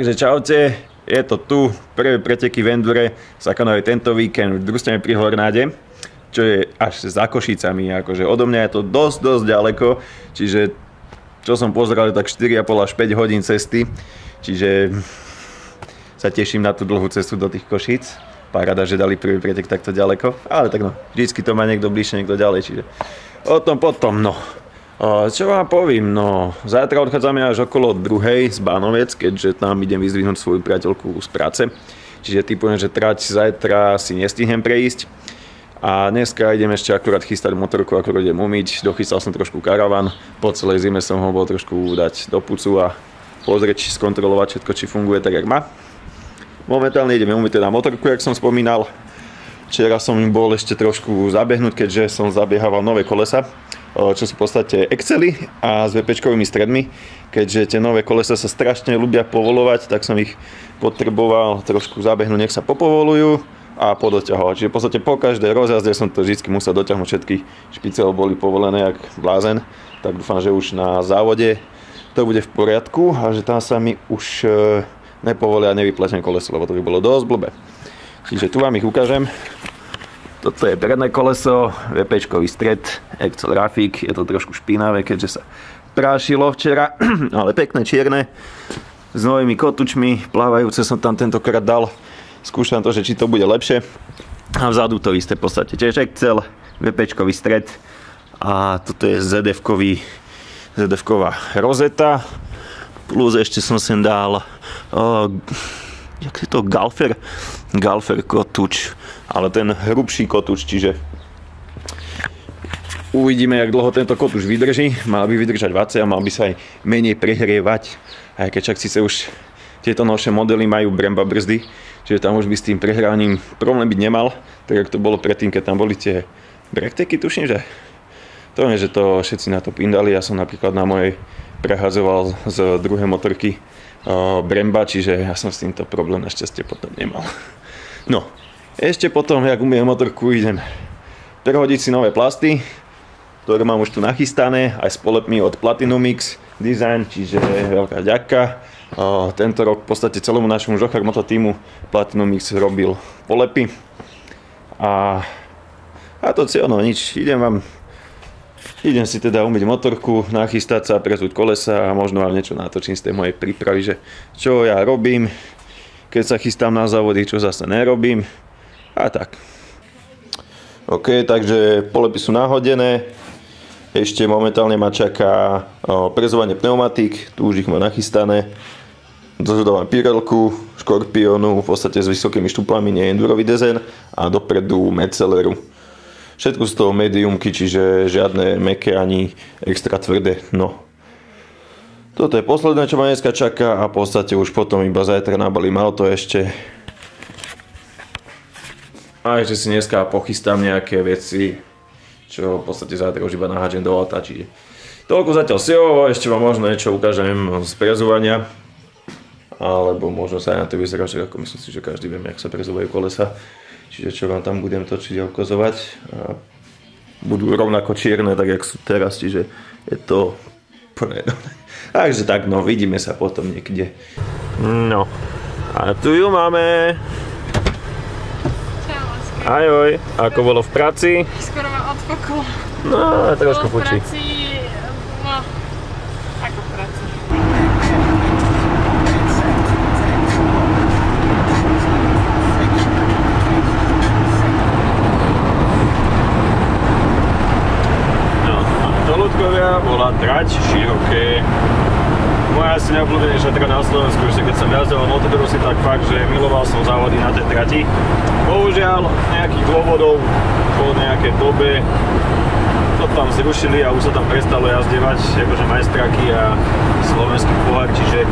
Takže čaute, je to tu, prvé preteky v Endure sa konajú tento víkend v Drustene pri Hornáde, čo je až za Košicami, akože odo mňa je to dosť ďaleko, čiže čo som pozeral, tak 4,5 až 5 hodín cesty, čiže sa teším na tú dlhú cestu do tých Košíc. Paráda, že dali prvý pretek takto ďaleko, ale tak no, vždycky to má niekto bližšie, niekto ďalej, čiže o tom potom, no. Čo vám poviem, no, zajtra odchádzame až okolo 2:00 z Bánoviec, keďže tam idem vyzdvihnúť svoju priateľku z práce. Čiže typujem, že trať zajtra si nestihnem prejsť. A dneska idem ešte akurát chystať motorku, akurát idem umyť. Dochystal som trošku karavan, po celej zime som ho bol trošku dať do pucu a pozrieť, skontrolovať všetko, či funguje tak, jak má. Momentálne ideme umyť teda motorku, jak som spomínal. Včera som bol ešte trošku zabehnúť, keďže som zabiehával nové kolesa, čo sú v podstate Excely a s VPčkovými stredmi. Keďže tie nové kolesa sa strašne ľubia povolovať, tak som ich potreboval trošku zabehnúť, nech sa popovolujú a podoťahovať. Čiže v podstate po každej rozjazde som to vždy musel doťahnuť, všetky špice boli povolené jak blázen. Tak dúfam, že už na závode to bude v poriadku a že tam sa mi už nepovolia nevyplatné koleso, lebo to by bolo dosť blbé. Čiže tu vám ich ukážem. Toto je predné koleso, VPčkový stred, Excel Rafik, je to trošku špinavé, keďže sa prášilo včera, ale pekné čierne, s novými kotúčmi, plávajúce som tam tentokrát dal, skúšam to, že či to bude lepšie. A vzadu to isté v podstate, tiež Excel, VPčkový stred a toto je ZF-ková rozeta, plus ešte som sem dal, jak je to, Galfer kotúč, ale ten hrubší kotúč, čiže uvidíme, jak dlho tento kotúč vydrží. Mal by vydržať vace a mal by sa aj menej prehrievať. Aj keď však síce už tieto novšie modely majú Bremba brzdy, čiže tam už by s tým prehrávaním problém byť nemal, tak jak to bolo predtým, keď tam boli tie brekteky, tuším, že to viem, že to všetci na to pindali. Ja som napríklad na mojej prehádzoval z druhej motorky Bremba, čiže ja som s týmto problém našťastie potom nemal. No, ešte potom, jak umiem motorku, idem prehodiť si nové plasty, ktoré mám už tu nachystané, aj s polepmi od Platinum Mix Design, čiže veľká vďaka. Tento rok v podstate celému našemu Žochar Moto týmu Platinum Mix robil polepy. A to si ono, nič, idem si teda umyť motorku, nachystať sa, prezúť kolesa a možno vám niečo natočím z tej mojej prípravy, že čo ja robím, keď sa chystám na závody, čo zase nerobím a tak. OK, takže polepy sú nahodené, ešte momentálne ma čaká prezovanie pneumatík, tu už ich mám nachystané, dodávam Pirelku, Škorpionu, v podstate s vysokými štuplami, nie endurový dezén a dopredu Metceleru. Všetko z toho mediumky, čiže žiadne mäkké ani extra tvrdé. No. Toto je posledné, čo ma dneska čaká a v podstate už potom iba zajtra nabalím auto ešte. A ešte si dneska pochystám nejaké veci, čo v podstate zajtra už iba nahádžem do auta. Čiže toľko zatiaľ SEO, ešte vám možno niečo ukážem z prezovania. Alebo možno sa aj na to vyzerá, že ako myslím si, že každý vie, jak sa prezovajú kolesa. Čiže čo vám tam budem točiť a ukazovať. A budú rovnako čierne, tak jak sú teraz, čiže je to takže tak, no, vidíme sa potom niekde. No, a tu ju máme. Čau, láska. Ahoj, ako bolo v práci? Skoro ma odfoklo. No, trošku fučí. No, ako v práci. Bola trať široké. Moja asi najobľúbenejšia trať na Slovensku, ešte keď som jazdil na motocrossi, tak fakt, že miloval som závody na tej trati. Bohužiaľ, nejakých dôvodov po nejakej dobe to tam zrušili a už sa tam prestalo jazdevať, akože majstraky a slovenský pohár, čiže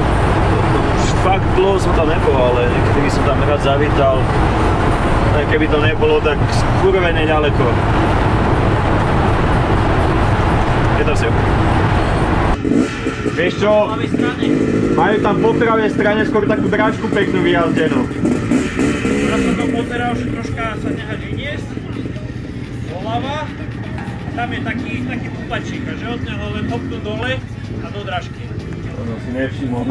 už fakt dlho som tam nebol, ale niekedy som tam rád zavítal. Aj keby to nebolo, tak skurvene ďaleko. Je to vse. Vieš čo? Majú tam po pravej strane skôr takú drážku peknú vyjazdenú. Ja som to pozeral, že troška sa nechá vyniesť. Doľava. Tam je taký pupačík, že od neho len hopnú dole a do drážky. To si nevšimol.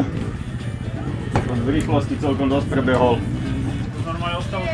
v rýchlosti celkom dosť prebehol. Normálne ostalo.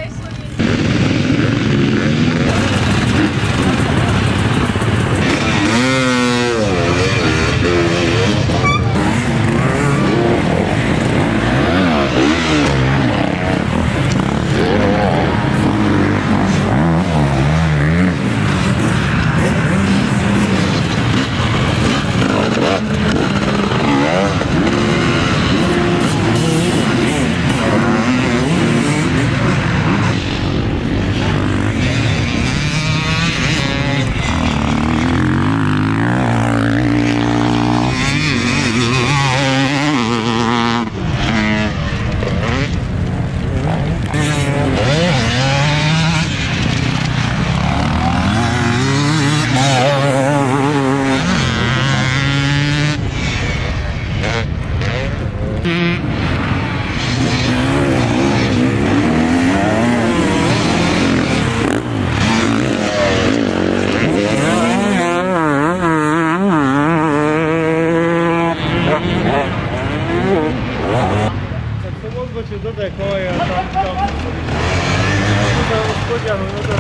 Dodaj koleja tam spodziano, no to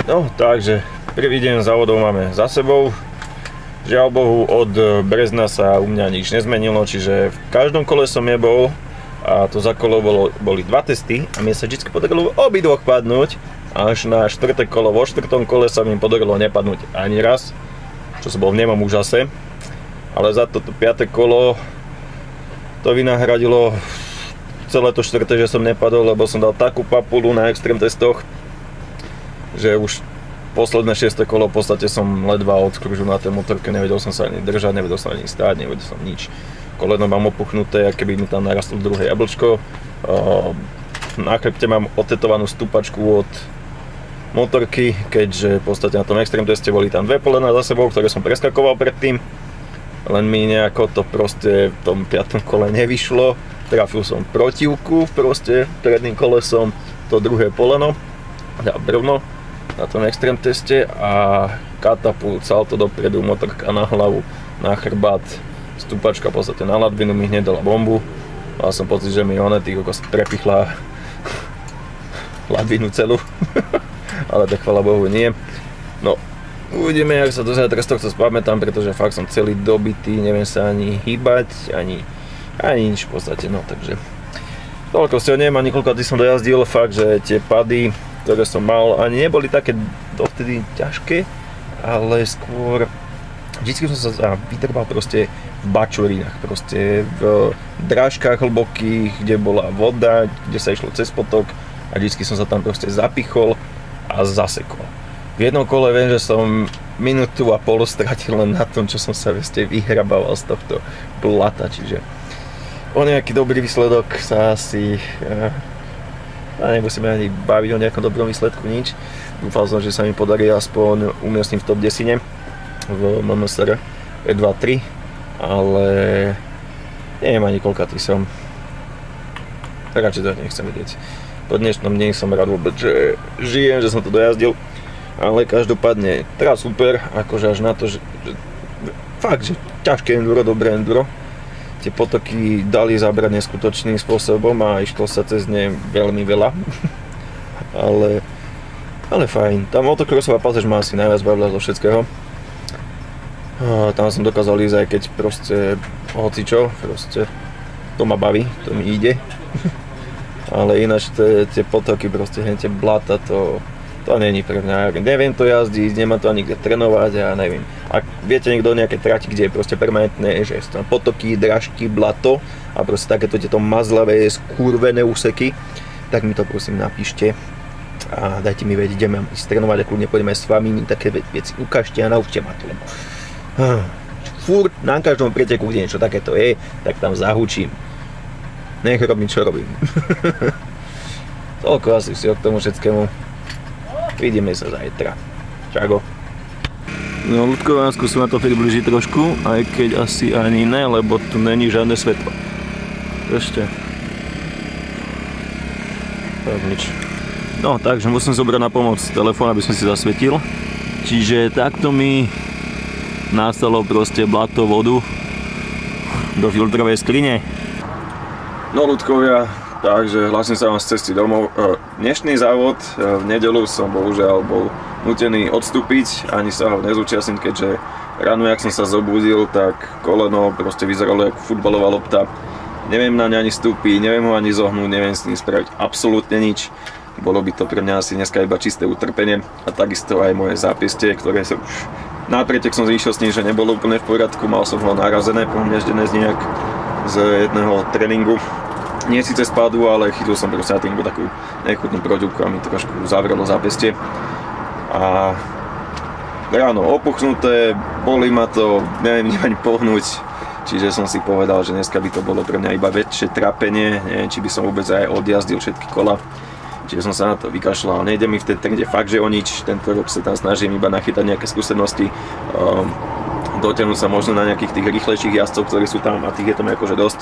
No, takže prvý deň závodov máme za sebou. Žiaľ Bohu, od brezna sa u mňa nič nezmenilo, čiže v každom kole som nebol a to za kolo boli 2 testy a mne sa vždy podarilo obidvoch padnúť. Až na 4. kolo, vo 4. kole sa mi podarilo nepadnúť ani raz, čo som bol v nemom úžase. Ale za toto 5. kolo to vynahradilo celé to štvrté, že som nepadol, lebo som dal takú papulu na extrém testoch, že už posledné 6. kolo v podstate som ledva odskružil na tej motorke, nevedel som sa ani držať, nevedel som ani stáť, nevedel som nič. Koleno mám opuchnuté, keby mi tam narastlo druhé jablčko. Na chrbte mám otetovanú stupačku od motorky, keďže v podstate na tom extrém teste boli tam dve polená za sebou, ktoré som preskakoval predtým. Len mi nejako to proste v tom 5. kole nevyšlo. Trafil som protivku proste predným kolesom, to druhé poleno, brvno na tom extrém teste a katapult, salto dopredu, motorka na hlavu, na chrbát, stupačka v podstate na ladvinu mi hneď dala bombu. Mal som pocit, že mi prepichla ladvinu celú, ale tak chvala Bohu nie. No, uvidíme, jak sa to zajtra z tohto spamätám, pretože fakt som celý dobitý, neviem sa ani hýbať, ani nič v podstate, no takže toľko si ho neviem, ani koľko som dojazdil, fakt, že tie pady, ktoré som mal, ani neboli také dovtedy ťažké, ale skôr vždycky som sa vytrbal proste v bačurinách, proste v drážkach hlbokých, kde bola voda, kde sa išlo cez potok a vždycky som sa tam proste zapichol a zasekol. V jednom kole viem, že som minútu a pol stratil len na tom, čo som sa vyhrabával z tohto blata, čiže o nejaký dobrý výsledok sa asi nemusíme ani baviť o nejakom dobrom výsledku, nič. Dúfal som, že sa mi podarí aspoň umiestniť v top 10 v MMSR 2-3, ale neviem ani koľkatý som. Radšej to nechcem vedieť. Po dnešnom dni som rád vôbec, že žijem, že som to dojazdil, ale každopádne teraz super, akože až na to, že fakt, že ťažké enduro, dobré enduro. Tie potoky dali zabrať neskutočným spôsobom a išlo sa cez ne veľmi veľa, ale fajn. Tá motocrossová pasáž ma asi najviac bavila zo všetkého. Tam som dokázal ísť, aj keď proste hocičo, proste to ma baví, to mi ide. Ale ináč tie potoky, proste tie blata, to není pre mňa. Neviem to jazdiť, nemám to ani kde trénovať a neviem. Ak viete niekto o nejaké trati, kde je proste permanentné, že sú tam potoky, drážky, blato a proste takéto tieto mazlavé, skurvené úseky, tak mi to prosím napíšte a dajte mi vedieť, ideme ísť trénovať a kľudne pôjdeme s vami, mi také veci ukážte a naučte ma to, lebo furt na každom preteku, kde niečo takéto je, tak tam zahučím. Nech robím, čo robím. Toľko asi si k tomu všetkému. Vidíme sa zajtra. Čago. No, ľudková, skúsim na to približiť trošku, aj keď asi ani ne, lebo tu není žiadne svetlo. Ešte. Tak nič. No, takže musím zobrať na pomoc telefón, aby som si zasvietil. Čiže takto mi nastalo proste blato, vodu do filtrovej skrine. No, ľudkovia, takže hlasím sa vám z cesty domov. Dnešný závod v nedeľu som bohužiaľ bol nutený odstúpiť, ani sa ho nezúčastniť, keďže ráno, jak som sa zobudil, tak koleno proste vyzeralo ako futbalová lopta. Neviem na ne ani stúpiť, neviem ho ani zohnúť, neviem s tým spraviť absolútne nič. Bolo by to pre mňa asi dneska iba čisté utrpenie a takisto aj moje zápiestie, ktoré sa už na pretek som zišiel s tým, že nebolo úplne v poriadku, mal som ho narazené, pohneždené z nejak z jedného tréningu. Nie síce spadu, ale chytil som proste na tréningu takú nechutnú proďubku a mi trošku zavrelo zápestie. A ráno opuchnuté, boli ma to, neviem ani pohnúť, čiže som si povedal, že dneska by to bolo pre mňa iba väčšie trápenie, neviem, či by som vôbec aj odjazdil všetky kola. Čiže som sa na to vykašľal, nejde mi v tej trende fakt, že o nič, tento rok sa tam snažím iba nachytať nejaké skúsenosti, dotiahnuť sa možno na nejakých tých rýchlejších jazdcov, ktorí sú tam a tých je tam akože dosť.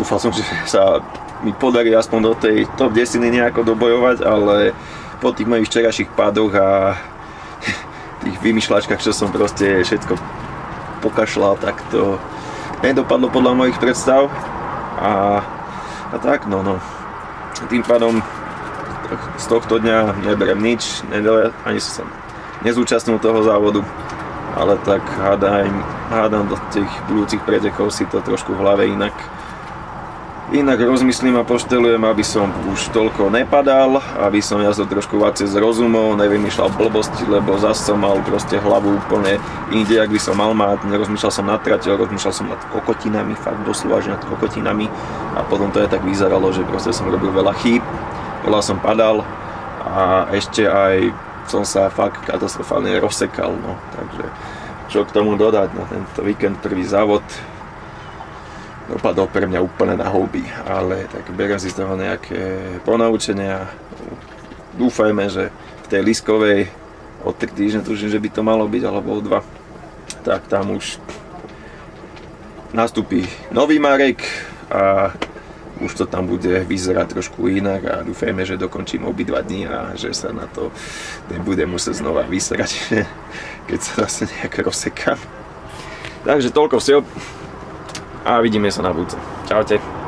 Dúfal som, že sa mi podarí aspoň do tej top 10 nejako dobojovať, ale po tých mojich včerajších pádoch a tých vymýšľačkách, čo som proste všetko pokašľal, tak to nedopadlo podľa mojich predstav a tak no. Tým pádom z tohto dňa neberiem nič, ani som nezúčastnil toho závodu, ale tak hádam do tých budúcich pretekov si to trošku v hlave inak inak rozmyslím a poštelujem, aby som už toľko nepadal, aby som jazdil trošku viacej s rozumom, nevymýšľal blbosti, lebo zase som mal proste hlavu úplne inde, ak by som mal mať. Nerozmýšľal som nad traťou, rozmýšľal som nad kokotinami, fakt doslova, že nad kokotinami. A potom to aj tak vyzeralo, že proste som robil veľa chýb, veľa som padal a ešte aj som sa fakt katastrofálne rozsekal, no. Takže čo k tomu dodať na tento víkend, prvý závod dopadol pre mňa úplne na houby, ale tak beriem si z toho nejaké ponaučenia. Dúfajme, že v tej Liskovej o 3 týždne tužím, že by to malo byť, alebo o 2, tak tam už nastúpi nový Marek a už to tam bude vyzerať trošku inak a dúfajme, že dokončím obidva dní a že sa na to nebudem musieť znova vysrať, keď sa zase nejak rozsekám. Takže toľko vsil a vidíme sa na budúce. Čaute.